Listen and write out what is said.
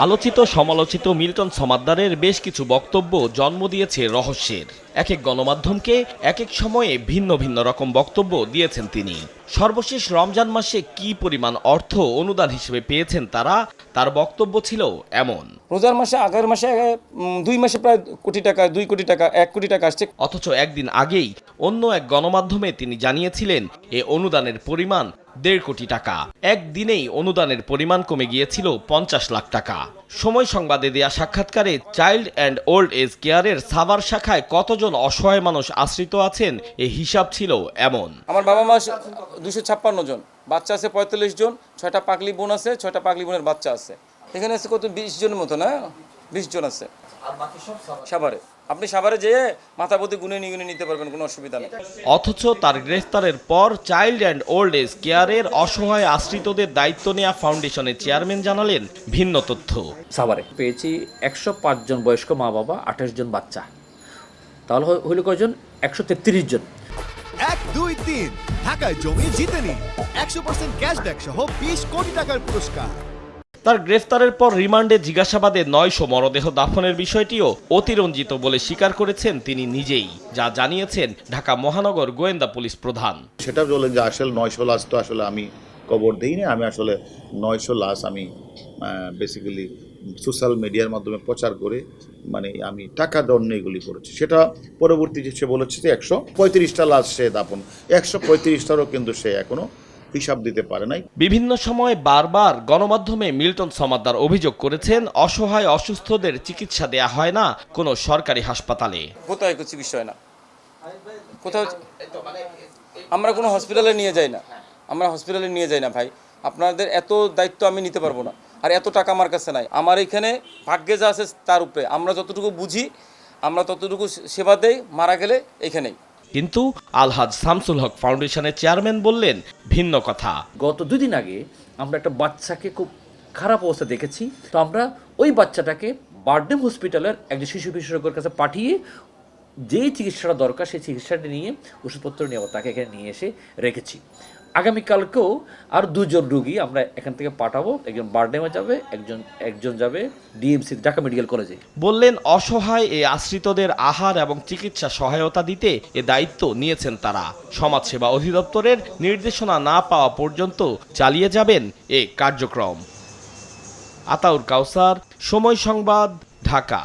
আলোচিত সমালোচিত মিল্টন সমাদ্দারের বেশ কিছু বক্তব্য জন্ম দিয়েছে রহস্যের। এক এক গণমাধ্যমকে এক এক সময়ে ভিন্ন ভিন্ন রকম বক্তব্য দিয়েছেন তিনি। সর্বশেষ রমজান মাসে কি পরিমাণ অর্থ অনুদান হিসেবে পেয়েছেন তার বক্তব্য ছিল এমন। রোজার মাসে আগের মাসে 2 মাসে প্রায় কোটি টাকা, 2 কোটি টাকা, 1 কোটি টাকা আসছে। অথচ একদিন আগেই অন্য এক গণমাধ্যমে তিনি জানিয়েছিলেন এ অনুদানের পরিমাণ 1.5 কোটি টাকা। একদিনেই অনুদানের পরিমাণ কমে গিয়েছিল 50 লাখ টাকা। সময় সংবাদে দেয়া সাক্ষাৎকারে চাইল্ড অ্যান্ড ওল্ড এজ কেয়ারের সাভার শাখায় কতজন অসহায় মানুষ আশ্রিত আছেন এ হিসাব ছিল এমন। আমার বাবা মা 256 জন, বাচ্চা আছে 45 জন, 6টা পাগলি বোন আছে, 6টা পাগলি বোনের বাচ্চা আছে। এখানে আছে কত 20 জনের মতো, না 20 জন আছে। সাভারে, আপনি সাভারে যেয়ে মাথাপতি গুনে নিতে পারবেন, কোনো অসুবিধা নেই। অথচ তার গ্রেফতারের পর চাইল্ড অ্যান্ড ওল্ড এজ কেয়ারের অসহায় আশ্রিতদের দায়িত্ব নেওয়া ফাউন্ডেশনের চেয়ারম্যান জানালেন ভিন্ন তথ্য। সাভারে পেয়েছি 105 জন বয়স্ক মা বাবা, 28 জন বাচ্চা, তাহলে হইল কয়জন? 133 জন। 1, 2, 3 ঢাকায় জমি জিতে নিন 100% ক্যাশব্যাক সহ 20 কোটি টাকার পুরস্কার। তার গ্রেফতারের পর রিমান্ডে জিজ্ঞাসাবাদে 900 মরদেহ দাফনের বিষয়টিও অতিরঞ্জিত বলে স্বীকার করেছেন তিনি নিজেই, যা জানিয়েছেন ঢাকা মহানগর গোয়েন্দা পুলিশ প্রধান। সেটা বলেন যে আসলে 900 লাশ তো আসলে আমি কবর দিইনি, আমি আসলে 900 লাশ আমি বেসিক্যালি সোশ্যাল মিডিয়ার মাধ্যমে প্রচার করে আমি টাকা দণ্ড এগুলি করেছি। সেটা পরবর্তীতে সে বলেছে যে 135টা লাশ সে দাফন, 135টারও কিন্তু সে এখনো হিসাব দিতে পারে নাই। বিভিন্ন সময় বারবার গণমাধ্যমে মিল্টন সমাদ্দার অভিযোগ করেছেন অসহায় অসুস্থদের চিকিৎসা দেয়া হয় না কোনো সরকারি হাসপাতালে। কোথায় চিকিৎসা হয় না, কোথাও আমরা কোনো হসপিটালে নিয়ে যাই না, ভাই। আপনাদের এত দায়িত্ব আমি নিতে পারবো না, আর এত টাকা আমার কাছে নাই। আমার এখানে ভাগ্যে যা আছে তার উপরে আমরা যতটুকু বুঝি, আমরা ততটুকু সেবা দেই, মারা গেলে এখানেই। কিন্তু আলহাজ শামসুল হক ফাউন্ডেশনের চেয়ারম্যান বললেন ভিন্ন কথা। গত 2 দিন আগে আমরা একটা বাচ্চাকে খুব খারাপ অবস্থা দেখেছি, তো আমরা ওই বাচ্চাটাকে বারডেম হসপিটালের একজন শিশু বিশেষজ্ঞের কাছে পাঠিয়ে যেই চিকিৎসাটা দরকার সেই চিকিৎসাটা নিয়ে ওষুধপত্র নিয়ে তাকে এখানে নিয়ে এসে রেখেছি। আগামীকালকেও আর 2 জন রোগী আমরা এখান থেকে পাঠাবো, একজন বারডেমে যাবে, একজন যাবে ডিএমসি ঢাকা মেডিকেল কলেজে। বললেন অসহায় এই আশ্রিতদের আহার এবং চিকিৎসা সহায়তা দিতে এ দায়িত্ব নিয়েছেন তারা। সমাজসেবা অধিদপ্তরের নির্দেশনা না পাওয়া পর্যন্ত চালিয়ে যাবেন এ কার্যক্রম। আতাউর কাউসার, সময় সংবাদ, ঢাকা।